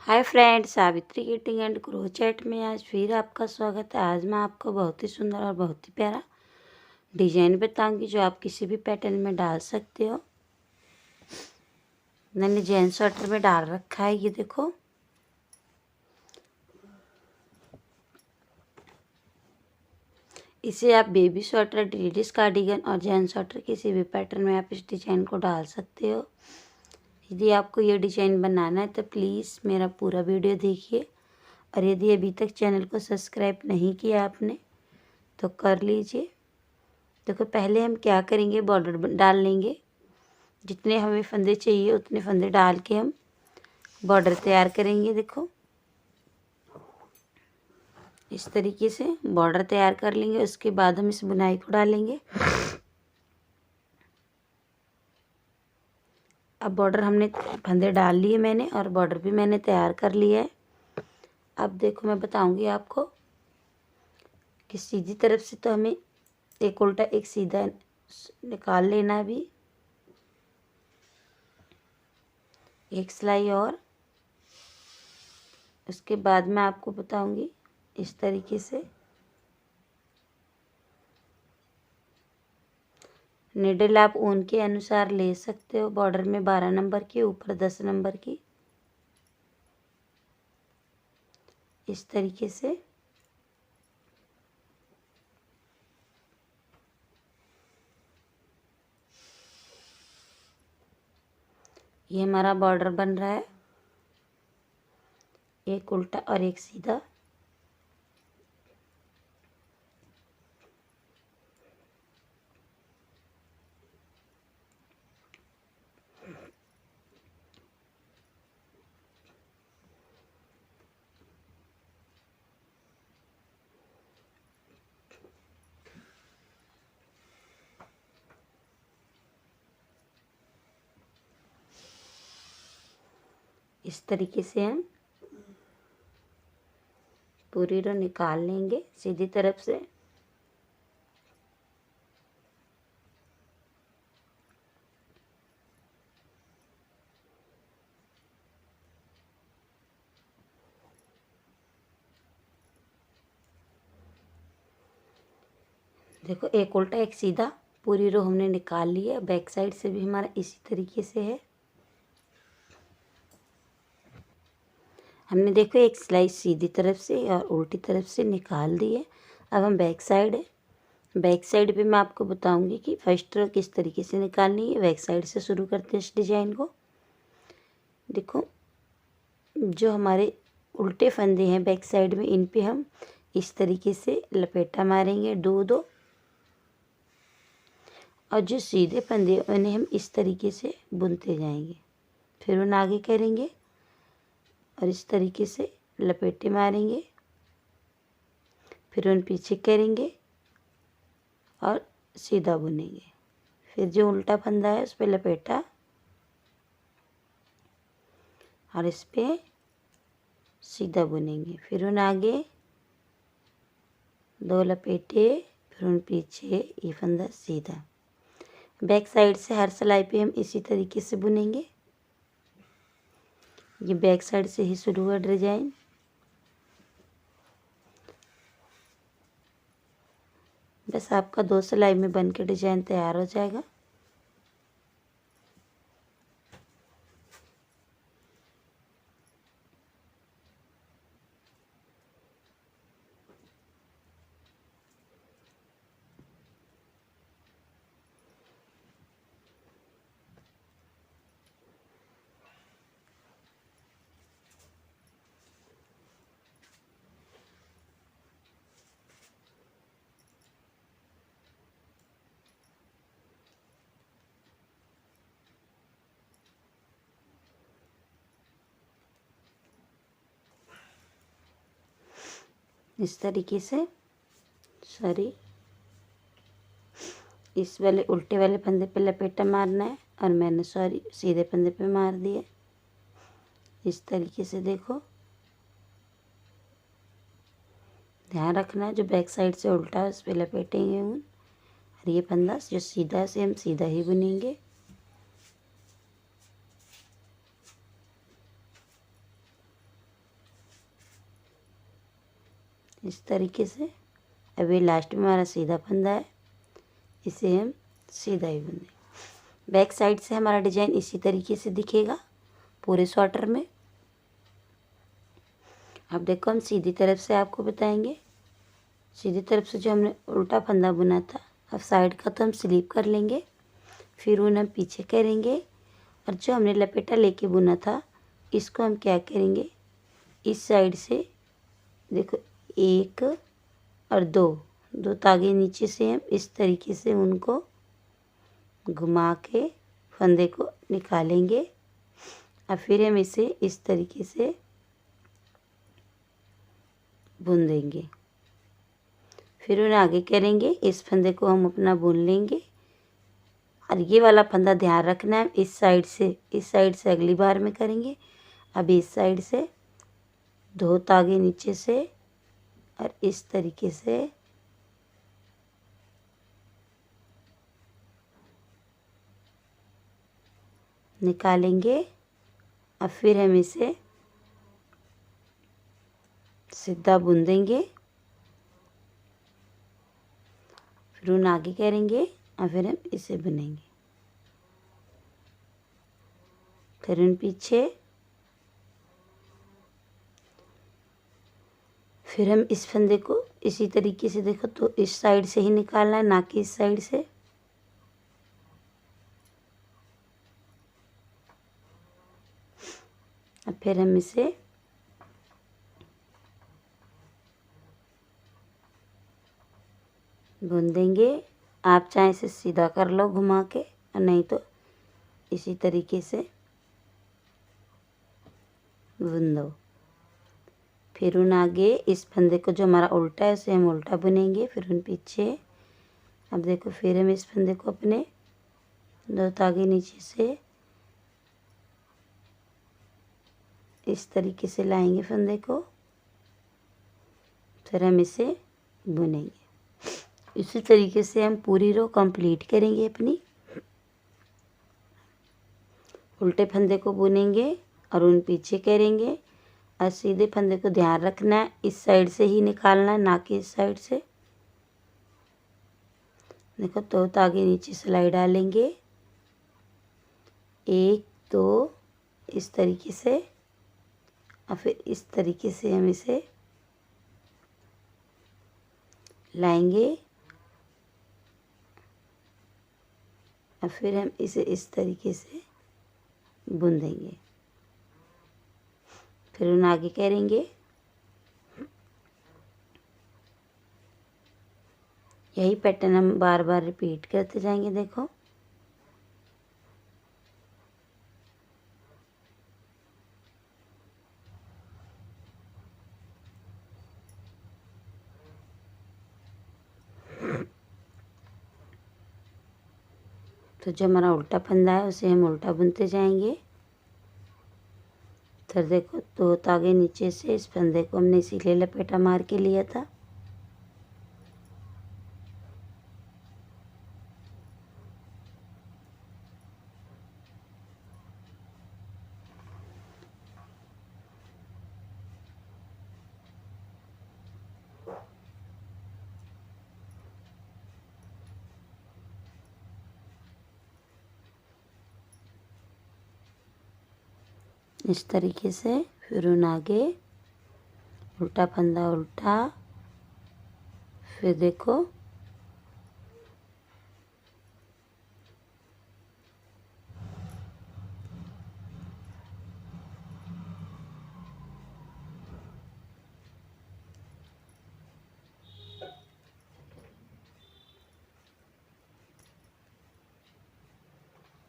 Hi friends, Savitri kiting and crochet में आज फिर आपका स्वागत है। आज मैं आपको बहुत ही सुंदर और बहुत ही प्यारा डिजाइन बताऊंगी जो आप किसी भी पैटर्न में डाल सकते हो। मैंने जेंट्स स्वेटर में डाल रखा है, ये देखो। इसे आप बेबी स्वेटर, लेडीज कार्डिगन और जेंट्स स्वेटर किसी भी पैटर्न में आप इस डिजाइन को डाल सकते हो। यदि आपको ये डिजाइन बनाना है तो प्लीज़ मेरा पूरा वीडियो देखिए, और यदि अभी तक चैनल को सब्सक्राइब नहीं किया आपने तो कर लीजिए। देखो, पहले हम क्या करेंगे, बॉर्डर डाल लेंगे। जितने हमें फंदे चाहिए उतने फंदे डाल के हम बॉर्डर तैयार करेंगे। देखो, इस तरीके से बॉर्डर तैयार कर लेंगे। उसके बाद हम इस बुनाई को डालेंगे। अब बॉर्डर हमने फंदे डाल लिए मैंने, और बॉर्डर भी मैंने तैयार कर लिया है। अब देखो, मैं बताऊंगी आपको कि सीधी तरफ से तो हमें एक उल्टा एक सीधा निकाल लेना है। भी एक सिलाई, और उसके बाद मैं आपको बताऊंगी इस तरीके से निडल आप ऊन के अनुसार ले सकते हो। बॉर्डर में 12 नंबर की, ऊपर 10 नंबर की, इस तरीके से। ये हमारा बॉर्डर बन रहा है, एक उल्टा और एक सीधा। इस तरीके से हम पूरी रो निकाल लेंगे सीधी तरफ से। देखो, एक उल्टा एक सीधा पूरी रो हमने निकाल ली है। बैक साइड से भी हमारा इसी तरीके से है। हमने देखो एक सिलाई सीधी तरफ से और उल्टी तरफ से निकाल दी है। अब हम बैक साइड है, बैक साइड पे मैं आपको बताऊंगी कि फर्स्ट रो किस तरीके से निकालनी है। बैक साइड से शुरू करते हैं इस डिजाइन को। देखो, जो हमारे उल्टे फंदे हैं बैक साइड में, इन पे हम इस तरीके से लपेटा मारेंगे, दो दो। और जो सीधे फंदे उन्हें हम इस तरीके से बुनते जाएंगे। फिर उन आगे करेंगे और इस तरीके से लपेटे मारेंगे। फिर उन पीछे करेंगे और सीधा बुनेंगे। फिर जो उल्टा फंदा है उस पर लपेटा और इस पे सीधा बुनेंगे। फिर उन आगे दो लपेटे, फिर उन पीछे, ये फंदा सीधा। बैक साइड से हर सिलाई पे हम इसी तरीके से बुनेंगे। ये बैक साइड से ही शुरू हुआ डिजाइन। बस आपका 2 सिलाई में बन के डिजाइन तैयार हो जाएगा। इस तरीके से इस वाले उल्टे वाले फंदे पे लपेटा मारना है, और मैंने सीधे फंदे पे मार दिए। इस तरीके से देखो, ध्यान रखना है जो बैक साइड से उल्टा है उस पर लपेटेंगे ऊन, और ये फंदा जो सीधा है से हम सीधा ही बुनेंगे। इस तरीके से। अब ये लास्ट में हमारा सीधा फंदा है, इसे हम सीधा ही बुनेंगे। बैक साइड से हमारा डिजाइन इसी तरीके से दिखेगा पूरे स्वेटर में। अब देखो हम सीधी तरफ से आपको बताएंगे। सीधी तरफ से जो हमने उल्टा फंदा बुना था, अब साइड का तो हम स्लीप कर लेंगे, फिर उन्हें हम पीछे करेंगे, और जो हमने लपेटा लेके बुना था इसको हम क्या करेंगे, इस साइड से देखो 1 और 2 तागे नीचे से हम इस तरीके से उनको घुमा के फंदे को निकालेंगे, और फिर हम इसे इस तरीके से बुन देंगे। फिर उन्हें आगे करेंगे, इस फंदे को हम अपना बुन लेंगे, और ये वाला फंदा ध्यान रखना है इस साइड से अगली बार में करेंगे। अब इस साइड से 2 तागे नीचे से और इस तरीके से निकालेंगे, और फिर हम इसे सीधा बुन देंगे। फिर उन आगे करेंगे और फिर हम इसे बुनेंगे, फिर उन पीछे, फिर हम इस फंदे को इसी तरीके से देखो तो इस साइड से ही निकालना है, ना कि इस साइड से। अब फिर हम इसे बुन देंगे। आप चाहे इसे सीधा कर लो घुमा के, और नहीं तो इसी तरीके से बुन दो। फिर उन आगे इस फंदे को जो हमारा उल्टा है उसे हम उल्टा बुनेंगे, फिर उन पीछे। अब देखो फिर हम इस फंदे को अपने 2 तागे नीचे से इस तरीके से लाएंगे फंदे को, फिर हम इसे बुनेंगे। इसी तरीके से हम पूरी रो कंप्लीट करेंगे अपनी। उल्टे फंदे को बुनेंगे और उन पीछे करेंगे, और सीधे फंदे को ध्यान रखना है इस साइड से ही निकालना है, ना कि इस साइड से। देखो 2 तागे नीचे सिलाई डालेंगे, 1 2 इस तरीके से, और फिर इस तरीके से हम इसे लाएंगे, और फिर हम इसे इस तरीके से बुन देंगे। फिर उन आगे करेंगे, यही पैटर्न हम बार बार रिपीट करते जाएंगे। देखो तो जो हमारा उल्टा फंदा है उसे हम उल्टा बुनते जाएंगे। फिर देखो 2 तागे नीचे से इस फंदे को हमने इसीलिए लपेटा मार के लिया था। इस तरीके से फिर उन आगे उल्टा फंदा उल्टा, फिर देखो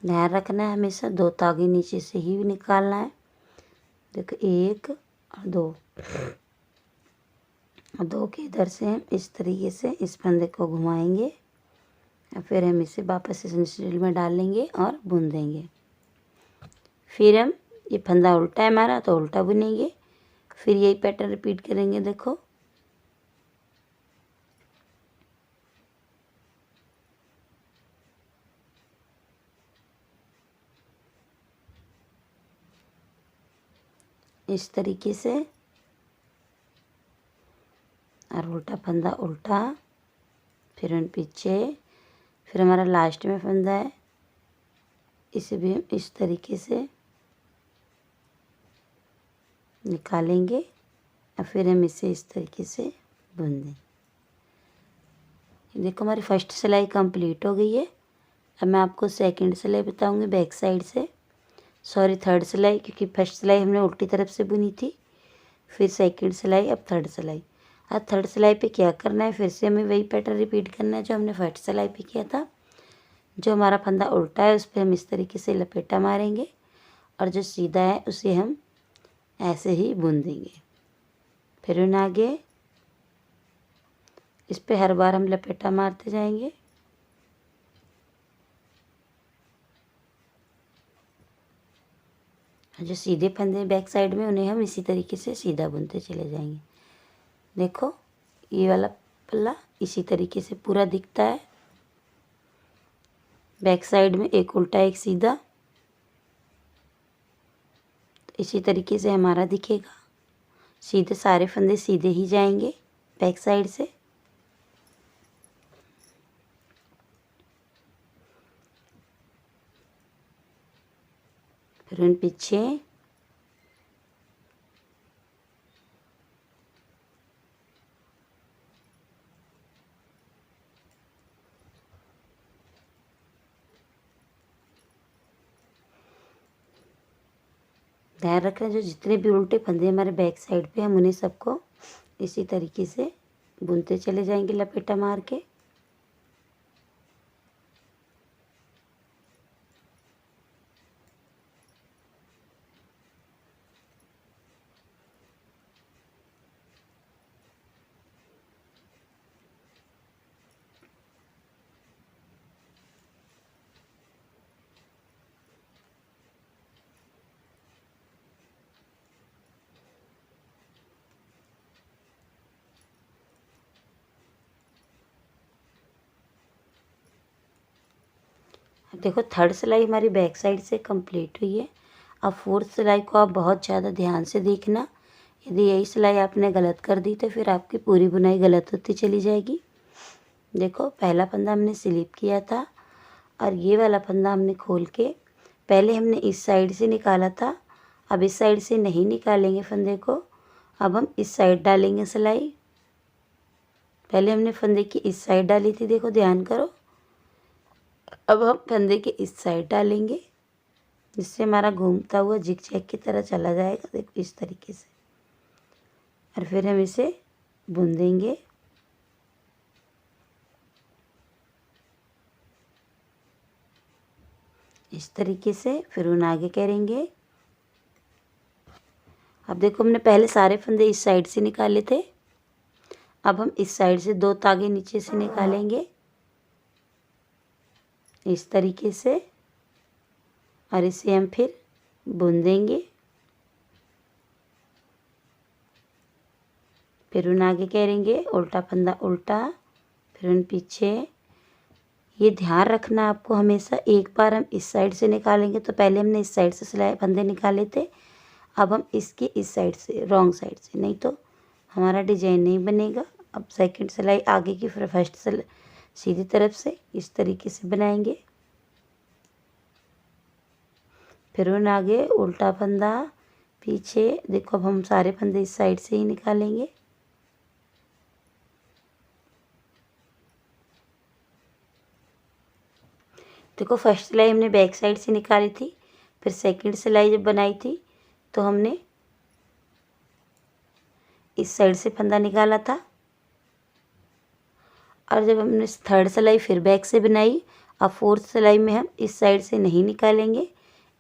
ध्यान रखना है हमेशा 2 तागे नीचे से ही निकालना है। देखो 1 और 2, और 2 के इधर से हम इस तरीके से इस फंदे को घुमाएंगे, और फिर हम इसे वापस इस नीडल में डाल लेंगे और बुन देंगे। फिर हम ये फंदा उल्टा है हमारा तो उल्टा बुनेंगे, फिर यही पैटर्न रिपीट करेंगे। देखो इस तरीके से, फंदा उल्टा, फिर उन पीछे, फिर हमारा लास्ट में फंदा है, इसे भी हम इस तरीके से निकालेंगे और फिर हम इसे इस तरीके से बुन देंगे। देखो हमारी फर्स्ट सिलाई कंप्लीट हो गई है। अब मैं आपको सेकंड सिलाई बताऊंगी बैक साइड से, सॉरी थर्ड सिलाई, क्योंकि फर्स्ट सिलाई हमने उल्टी तरफ से बुनी थी, फिर सेकंड सिलाई, अब थर्ड सिलाई। अब थर्ड सिलाई पे क्या करना है, फिर से हमें वही पैटर्न रिपीट करना है जो हमने फर्स्ट सिलाई पे किया था। जो हमारा फंदा उल्टा है उस पर हम इस तरीके से लपेटा मारेंगे और जो सीधा है उसे हम ऐसे ही बुन देंगे। फिर उन आगे इस पे हर बार हम लपेटा मारते जाएंगे। जो सीधे फंदे बैक साइड में उन्हें हम इसी तरीके से सीधा बुनते चले जाएंगे। देखो ये वाला पल्ला इसी तरीके से पूरा दिखता है, बैक साइड में एक उल्टा एक सीधा, तो इसी तरीके से हमारा दिखेगा। सीधे सारे फंदे सीधे ही जाएंगे बैक साइड से। फिर उन पीछे, ध्यान रखना जो जितने भी उल्टे फंदे हमारे बैक साइड पे हम उन्हें सबको इसी तरीके से बुनते चले जाएंगे लपेटा मार के। देखो थर्ड सिलाई हमारी बैक साइड से कंप्लीट हुई है। अब फोर्थ सिलाई को आप बहुत ज़्यादा ध्यान से देखना। यदि यही सिलाई आपने गलत कर दी तो फिर आपकी पूरी बुनाई गलत होती चली जाएगी। देखो पहला फंदा हमने स्लिप किया था और ये वाला फंदा हमने खोल के, पहले हमने इस साइड से निकाला था, अब इस साइड से नहीं निकालेंगे फंदे को, अब हम इस साइड डालेंगे सिलाई। पहले हमने फंदे की इस साइड डाली थी, देखो ध्यान करो। अब हम फंदे के इस साइड डालेंगे जिससे हमारा घूमता हुआ जिगजैग की तरह चला जाएगा, देखो इस तरीके से, और फिर हम इसे बुन देंगे। इस तरीके से फिर उन आगे करेंगे। अब देखो हमने पहले सारे फंदे इस साइड से निकाले थे, अब हम इस साइड से 2 तागे नीचे से निकालेंगे इस तरीके से, और इसे हम फिर बुन देंगे। फिर उन आगे करेंगे, उल्टा फंदा उल्टा, फिर उन पीछे। ये ध्यान रखना आपको हमेशा, एक बार हम इस साइड से निकालेंगे तो पहले हमने इस साइड से सिलाई फंदे निकाले थे, अब हम इसके इस साइड से, रॉन्ग साइड से, नहीं तो हमारा डिजाइन नहीं बनेगा। अब सेकंड सिलाई आगे की, फिर फर्स्ट सिलाई सीधी तरफ से इस तरीके से बनाएंगे। फिर उन आगे उल्टा फंदा पीछे। देखो अब हम सारे फंदे इस साइड से ही निकालेंगे। देखो फर्स्ट सिलाई हमने बैक साइड से निकाली थी, फिर सेकंड सिलाई जब बनाई थी तो हमने इस साइड से फंदा निकाला था, और जब हमने थर्ड सिलाई फिर बैक से बनाई, अब फोर्थ सिलाई में हम इस साइड से नहीं निकालेंगे,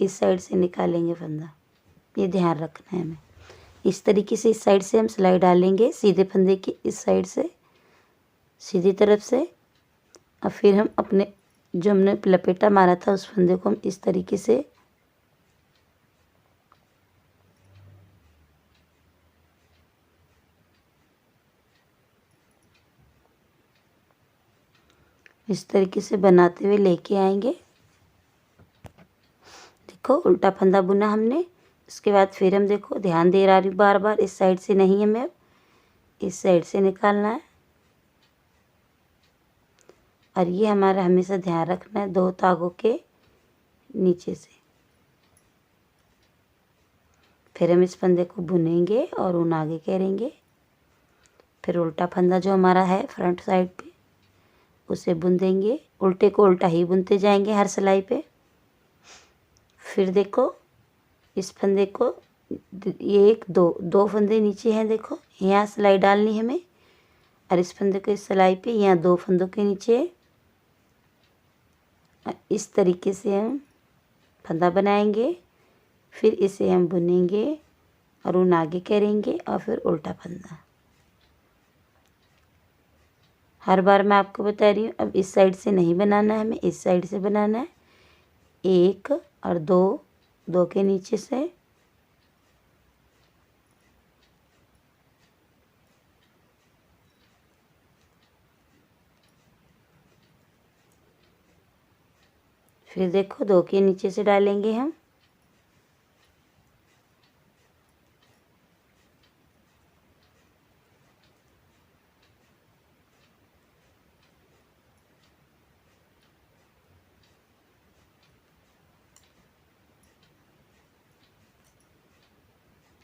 इस साइड से निकालेंगे फंदा। ये ध्यान रखना है हमें। इस तरीके से इस साइड से हम सिलाई डालेंगे सीधे फंदे की इस साइड से सीधी तरफ से, और फिर हम अपने जो हमने लपेटा मारा था उस फंदे को हम इस तरीके से इस तरीके से बनाते हुए लेके आएंगे। देखो उल्टा फंदा बुना हमने, उसके बाद फिर हम देखो ध्यान दे रहा हूँ बार बार, इस साइड से नहीं, हमें इस साइड से निकालना है। और ये हमारा हमेशा ध्यान रखना है 2 धागों के नीचे से। फिर हम इस फंदे को बुनेंगे और ऊन आगे करेंगे। फिर उल्टा फंदा जो हमारा है फ्रंट साइड पे उसे बुन देंगे। उल्टे को उल्टा ही बुनते जाएंगे हर सिलाई पे। फिर देखो इस फंदे को एक दो फंदे नीचे हैं, देखो यहाँ सिलाई डालनी है हमें, और इस फंदे को इस सिलाई पे यहाँ 2 फंदों के नीचे इस तरीके से हम फंदा बनाएंगे। फिर इसे हम बुनेंगे और ऊन आगे करेंगे और फिर उल्टा फंदा। हर बार मैं आपको बता रही हूँ, अब इस साइड से नहीं बनाना है हमें, इस साइड से बनाना है। 1 और 2 के नीचे से फिर देखो 2 के नीचे से डालेंगे हम।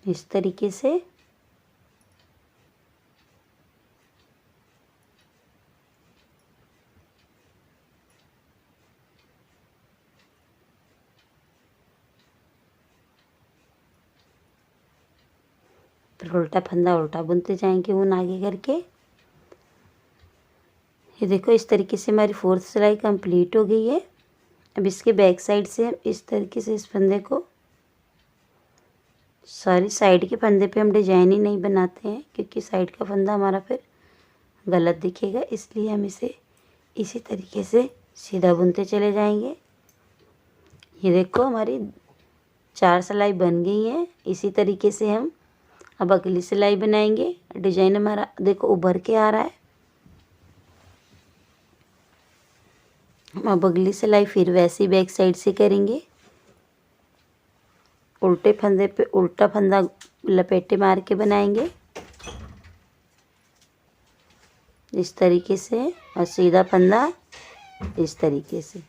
इस तरीके से फिर उल्टा फंदा उल्टा बुनते जाएंगे ऊन आगे करके। ये देखो इस तरीके से हमारी 4th सिलाई कंप्लीट हो गई है। अब इसके बैक साइड से हम इस तरीके से इस फंदे को, सॉरी साइड के फंदे पे हम डिजाइन ही नहीं बनाते हैं क्योंकि साइड का फंदा हमारा फिर गलत दिखेगा, इसलिए हम इसे इसी तरीके से सीधा बुनते चले जाएंगे। ये देखो हमारी 4 सिलाई बन गई हैं। इसी तरीके से हम अब अगली सिलाई बनाएंगे। डिजाइन हमारा देखो उभर के आ रहा है। हम अब अगली सिलाई फिर वैसे ही बैक साइड से करेंगे। उल्टे फंदे पे उल्टा फंदा लपेटे मार के बनाएंगे इस तरीके से, और सीधा फंदा इस तरीके से।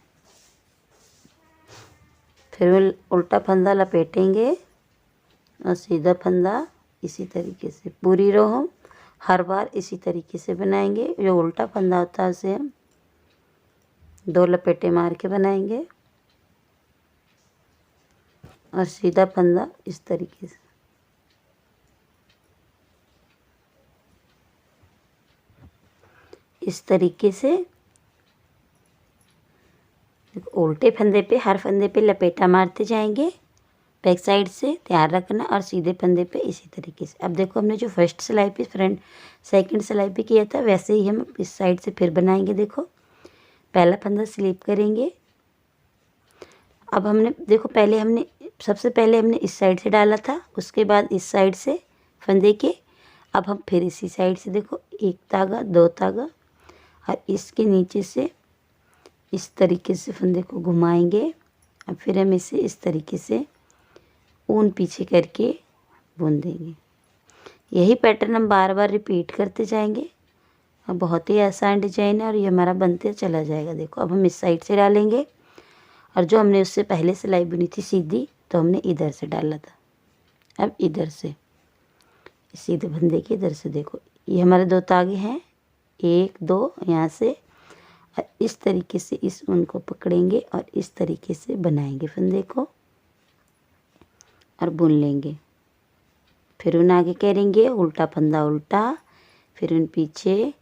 फिर उल्टा फंदा लपेटेंगे और सीधा फंदा इसी तरीके से। पूरी रो हम हर बार इसी तरीके से बनाएंगे। जो उल्टा फंदा होता है उसे हम 2 लपेटे मार के बनाएंगे और सीधा फंदा इस तरीके से। इस तरीके से उल्टे फंदे पे हर फंदे पे लपेटा मारते जाएंगे बैक साइड से, ध्यान रखना, और सीधे फंदे पे इसी तरीके से। अब देखो हमने जो फर्स्ट सिलाई पे फ्रंट सेकंड सिलाई पे किया था वैसे ही हम इस साइड से फिर बनाएंगे। देखो पहला फंदा स्लिप करेंगे। अब हमने देखो सबसे पहले हमने इस साइड से डाला था, उसके बाद इस साइड से फंदे के। अब हम फिर इसी साइड से देखो 1 धागा 2 धागा और इसके नीचे से इस तरीके से फंदे को घुमाएंगे। अब फिर हम इसे इस तरीके से ऊन पीछे करके बुन देंगे। यही पैटर्न हम बार बार रिपीट करते जाएंगे। अब बहुत ही आसान डिजाइन है और ये हमारा बनते चला जाएगा। देखो अब हम इस साइड से डालेंगे और जो हमने उससे पहले सिलाई बुनी थी सीधी, तो हमने इधर से डाला था। अब इधर से सीधे फंदे के इधर से देखो ये हमारे 2 धागे हैं, 1 2 यहाँ से, और इस तरीके से इस ऊन को पकड़ेंगे और इस तरीके से बनाएंगे फंदे को और बुन लेंगे। फिर ऊन आगे करेंगे, उल्टा फंदा उल्टा, फिर ऊन पीछे।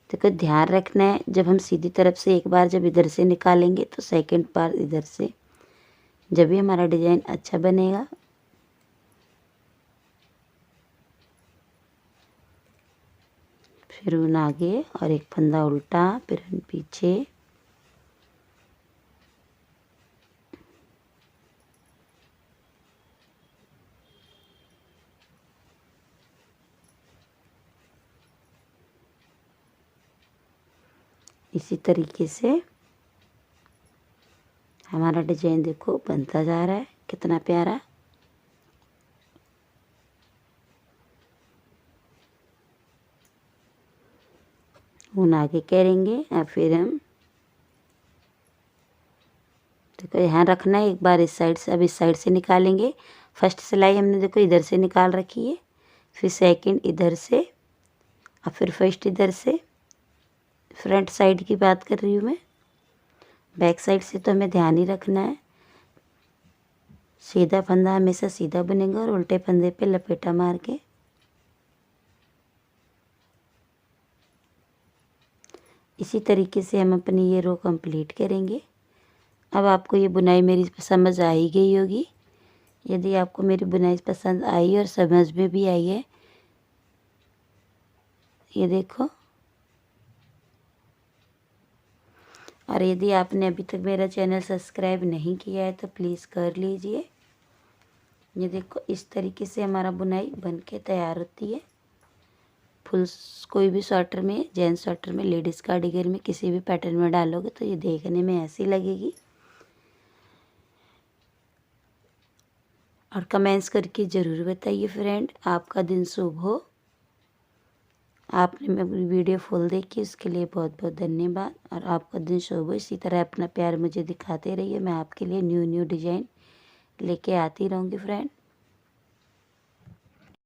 देखो ध्यान रखना है जब हम सीधी तरफ से एक बार जब इधर से निकालेंगे तो सेकंड बार इधर से, जब भी हमारा डिजाइन अच्छा बनेगा। फिर ऊन आगे और एक फंदा उल्टा, फिर ऊन पीछे। इसी तरीके से हमारा डिजाइन देखो बनता जा रहा है, कितना प्यारा। ऊन आगे करेंगे और फिर हम देखो यहाँ रखना है, एक बार इस साइड से, अब इस साइड से निकालेंगे। फर्स्ट सिलाई हमने देखो इधर से निकाल रखी है, फिर सेकंड इधर से और फिर फर्स्ट इधर से। फ्रंट साइड की बात कर रही हूँ मैं, बैक साइड से तो हमें ध्यान ही रखना है। सीधा फंदा हमेशा सीधा बनेगा और उल्टे फंदे पे लपेटा मार के इसी तरीके से हम अपनी ये रो कंप्लीट करेंगे। अब आपको ये बुनाई मेरी समझ आ ही गई होगी। यदि आपको मेरी बुनाई पसंद आई और समझ में भी आई है, ये देखो, और यदि आपने अभी तक मेरा चैनल सब्सक्राइब नहीं किया है तो प्लीज़ कर लीजिए। ये देखो इस तरीके से हमारा बुनाई बन के तैयार होती है। फुल कोई भी स्वेटर में, जेंट्स स्वेटर में, लेडीज़ कार्डिगन में, किसी भी पैटर्न में डालोगे तो ये देखने में ऐसी लगेगी। और कमेंट्स करके ज़रूर बताइए फ्रेंड। आपका दिन शुभ हो। आपने मेरी वीडियो फुल देखी उसके लिए बहुत बहुत धन्यवाद, और आपका दिन शुभ हो। इसी तरह अपना प्यार मुझे दिखाते रहिए, मैं आपके लिए न्यू न्यू डिज़ाइन लेके आती रहूँगी फ्रेंड।